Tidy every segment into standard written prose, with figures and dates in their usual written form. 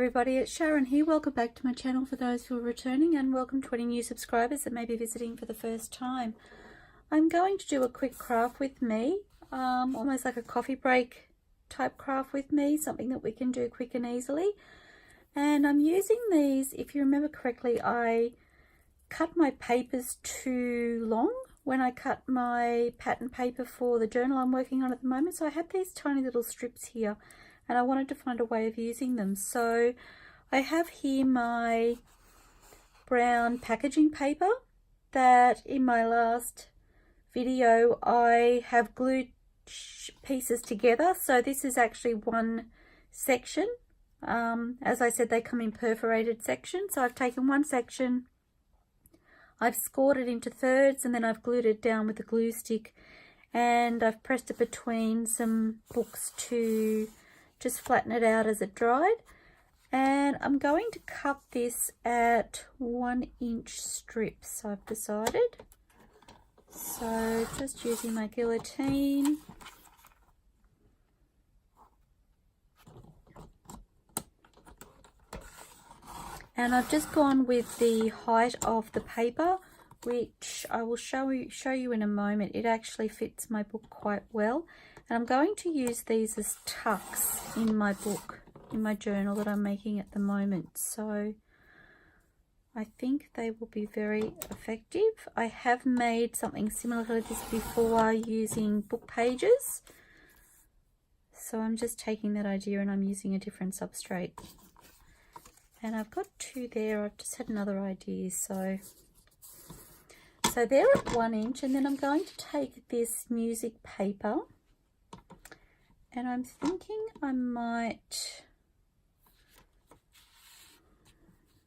everybody, it's Sharon here. Welcome back to my channel for those who are returning, and welcome to any new subscribers that may be visiting for the first time. I'm going to do a quick craft with me, almost like a coffee break type craft with me, something that we can do quick and easily. And I'm using these, if you remember correctly, I cut my papers too long when I cut my pattern paper for the journal I'm working on at the moment. So I had these tiny little strips here, and I wanted to find a way of using them. So I have here my brown packaging paper that in my last video I have glued pieces together. So this is actually one section. As I said, they come in perforated sections. So I've taken one section, I've scored it into thirds, and then I've glued it down with a glue stick, and I've pressed it between some books to just flatten it out as it dried. And I'm going to cut this at 1-inch strips, I've decided. So just using my guillotine. And I've just gone with the height of the paper, which I will show you in a moment. It actually fits my book quite well. And I'm going to use these as tucks in my book, in my journal that I'm making at the moment. So I think they will be very effective. I have made something similar to this before using book pages. So I'm just taking that idea and I'm using a different substrate. And I've got two there. I've just had another idea. So they're at 1 inch, and then I'm going to take this music paper, and I'm thinking I might,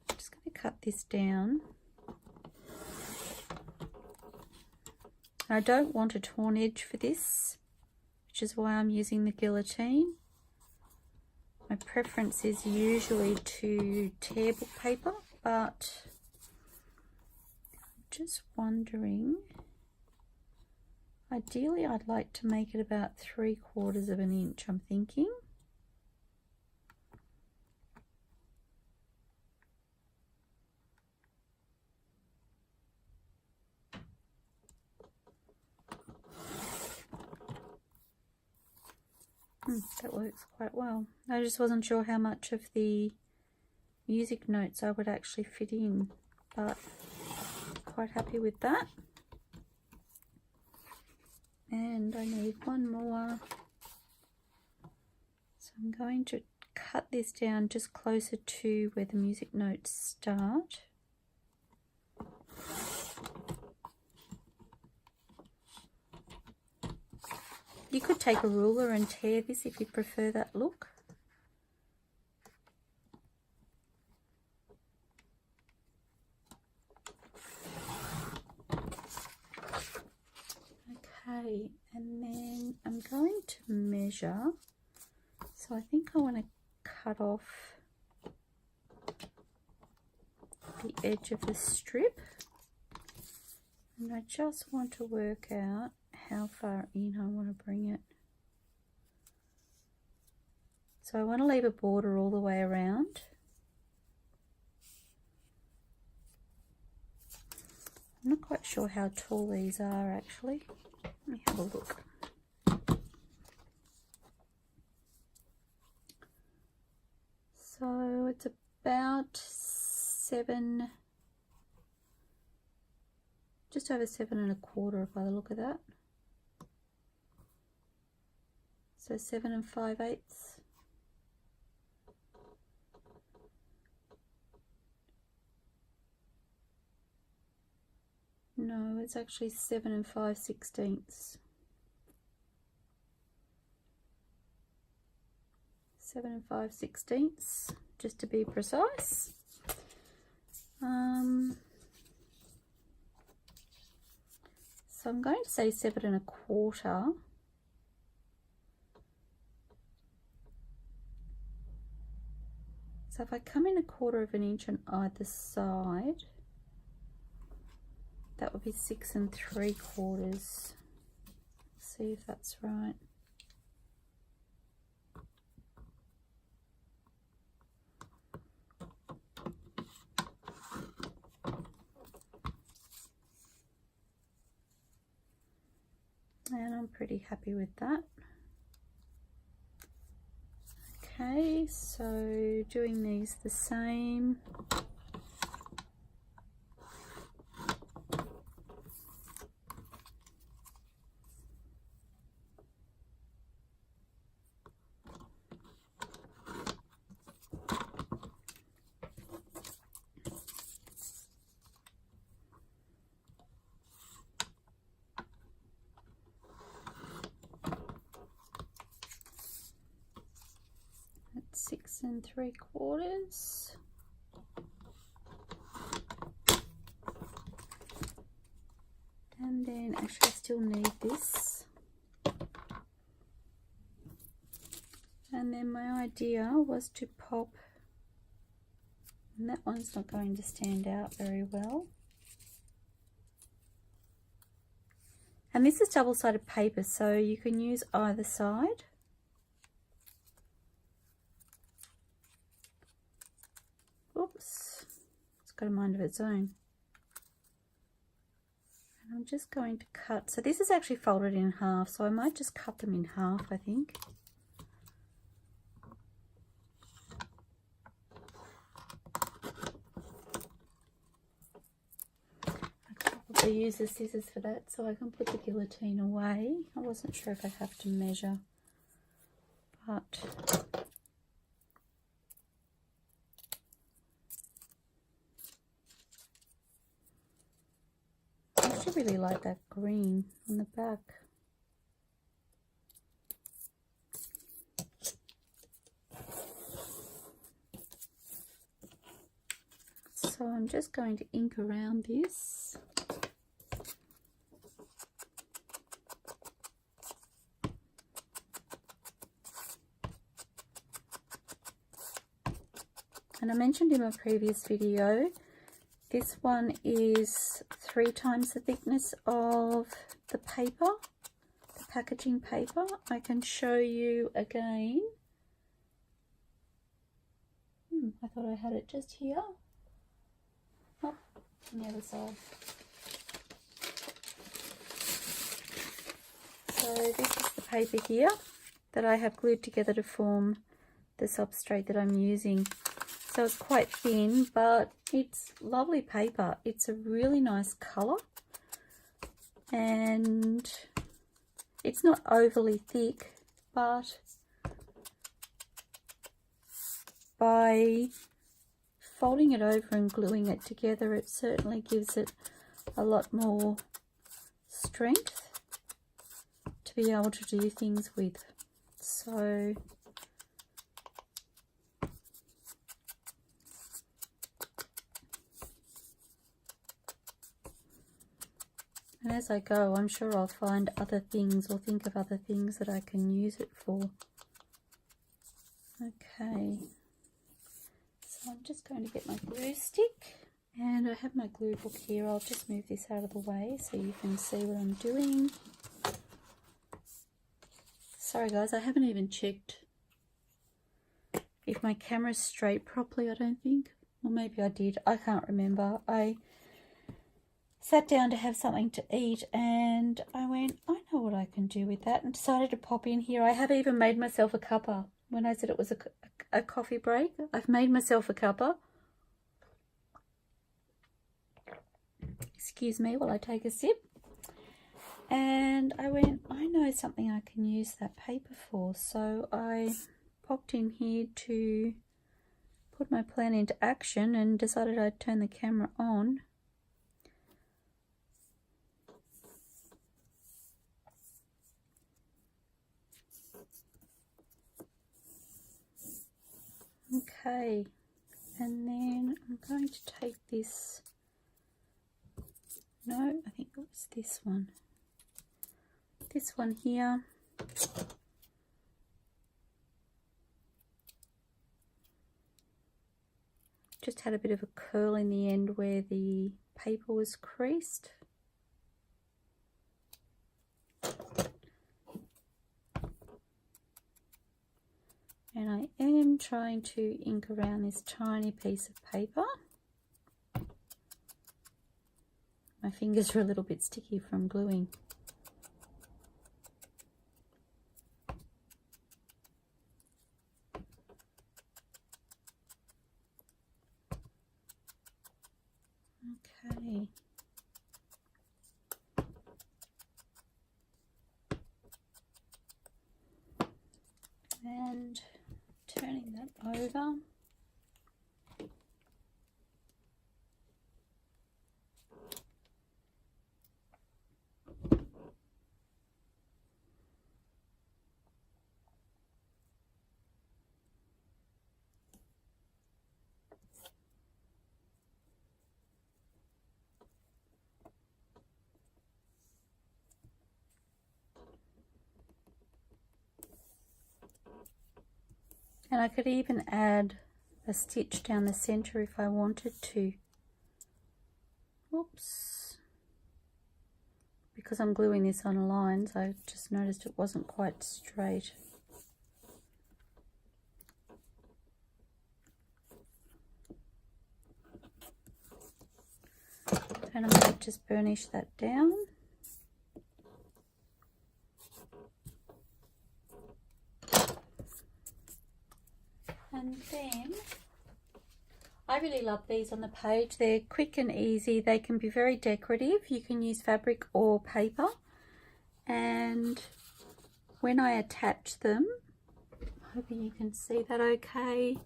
I'm just going to cut this down. I don't want a torn edge for this, which is why I'm using the guillotine. My preference is usually to tear book paper, but I'm just wondering, ideally I'd like to make it about 3/4 of an inch, I'm thinking. That works quite well. I just wasn't sure how much of the music notes I would actually fit in, but quite happy with that. And I need one more. So I'm going to cut this down just closer to where the music notes start. You could take a ruler and tear this if you prefer that look. Okay, and then I'm going to measure. So I think I want to cut off the edge of the strip. And I just want to work out how far in I want to bring it. So I want to leave a border all the way around. I'm not quite sure how tall these are actually. Let me have a look. So it's about 7, just over 7 1/4 by the look of that. So 7 5/8. No, it's actually 7 5/16. 7 5/16, just to be precise. So I'm going to say 7 1/4. So if I come in 1/4 of an inch on either side, that would be 6 3/4. See if that's right. I'm pretty happy with that. Okay, so doing these the same. That's 6 3/4. And then actually I still need this. And then my idea was to pop, and that one's not going to stand out very well. And this is double-sided paper, so you can use either side. Oops, it's got a mind of its own. And I'm just going to cut, so this is actually folded in half, so I might just cut them in half, I think. I use the scissors for that so I can put the guillotine away. I wasn't sure if I have to measure, but I actually really like that green on the back. So I'm just going to ink around this. And I mentioned in my previous video, this one is 3 times the thickness of the paper, the packaging paper. I can show you again. I thought I had it just here. Oh, on the other side. So this is the paper here that I have glued together to form the substrate that I'm using. So it's quite thin, but it's lovely paper. It's a really nice colour, and it's not overly thick, but by folding it over and gluing it together, it certainly gives it a lot more strength to be able to do things with. So and as I go, I'm sure I'll find other things or think of other things that I can use it for. Okay, so I'm just going to get my glue stick, and I have my glue book here. I'll just move this out of the way so you can see what I'm doing. Sorry guys, I haven't even checked if my camera's straight properly, I don't think. Or maybe I did, I can't remember. I sat down to have something to eat and I went, I know what I can do with that, and decided to pop in here. I have even made myself a cuppa. When I said it was a coffee break, I've made myself a cuppa. Excuse me while I take a sip. And I went, I know something I can use that paper for. So I popped in here to put my plan into action and decided I'd turn the camera on. Okay, and then I'm going to take this, no, I think it was this one here, just had a bit of a curl in the end where the paper was creased. And I am trying to ink around this tiny piece of paper. My fingers are a little bit sticky from gluing. over. And I could even add a stitch down the center if I wanted to. Oops. Because I'm gluing this on lines, I just noticed it wasn't quite straight. And I might just burnish that down. And then I really love these on the page. They're quick and easy. They can be very decorative. You can use fabric or paper. And when I attach them, hoping you can see that okay.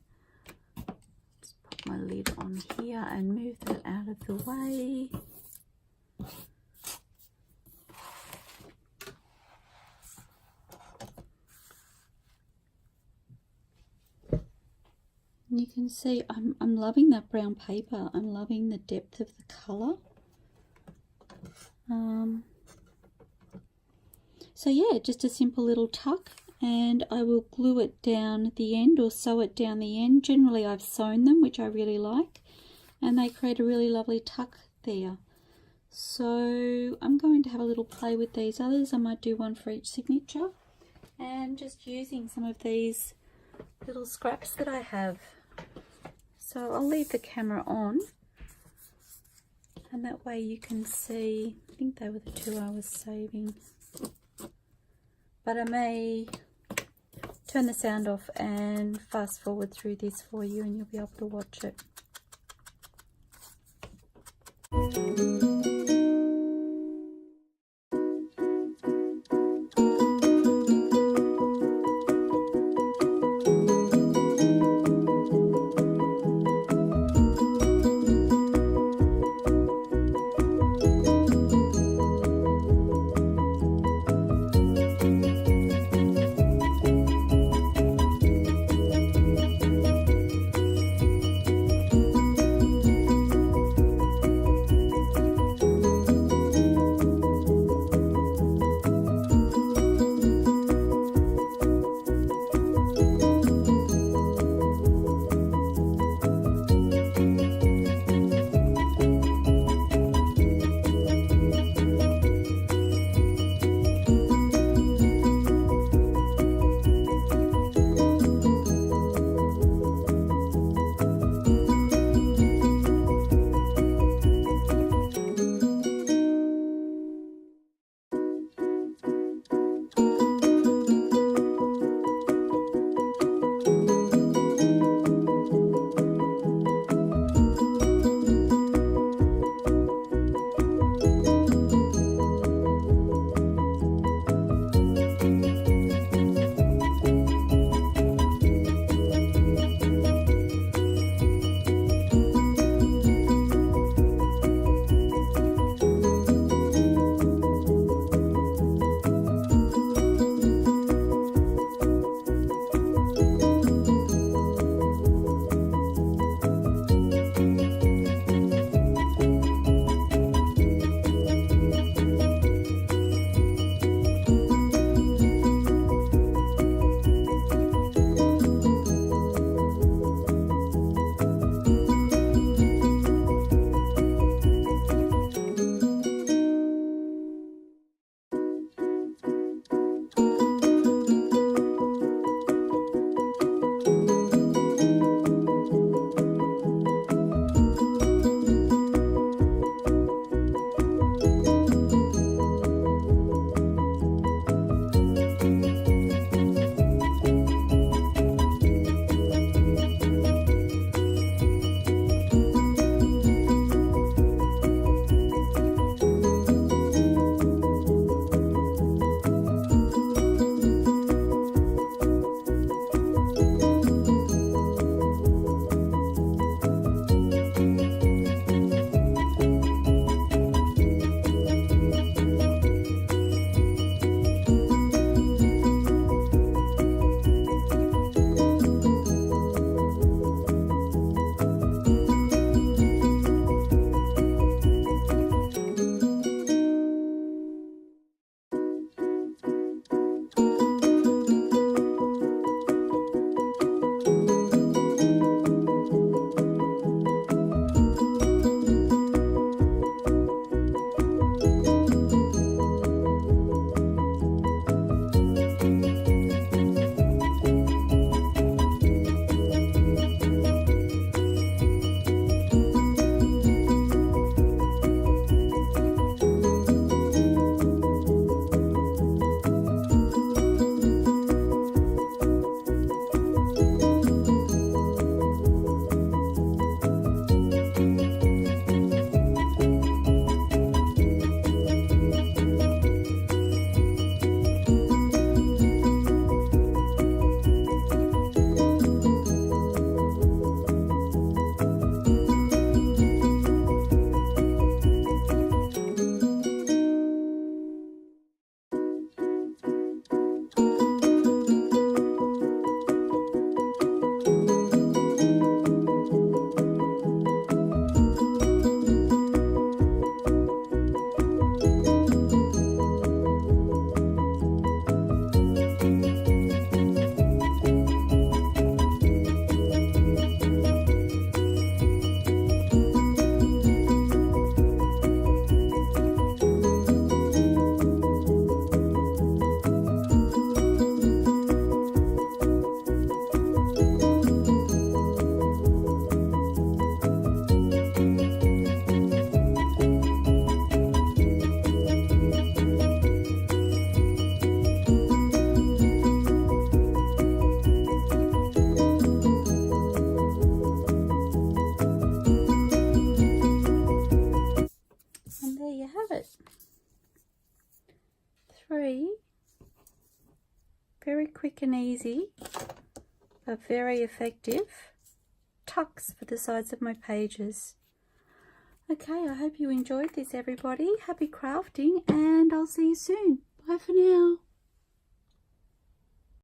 Just put my lid on here and move that out of the way. You can see I'm loving that brown paper. I'm loving the depth of the colour. So yeah, just a simple little tuck, and I will glue it down at the end or sew it down the end. Generally I've sewn them, which I really like, and they create a really lovely tuck there. So I'm going to have a little play with these others. I might do one for each signature, and just using some of these little scraps that I have. So I'll leave the camera on, and that way you can see. I think they were the two I was saving, but I may turn the sound off and fast forward through this for you, and you'll be able to watch it. there you have it. 3 very quick and easy, but very effective tucks for the sides of my pages. Okay, I hope you enjoyed this, everybody. Happy crafting, and I'll see you soon. Bye for now.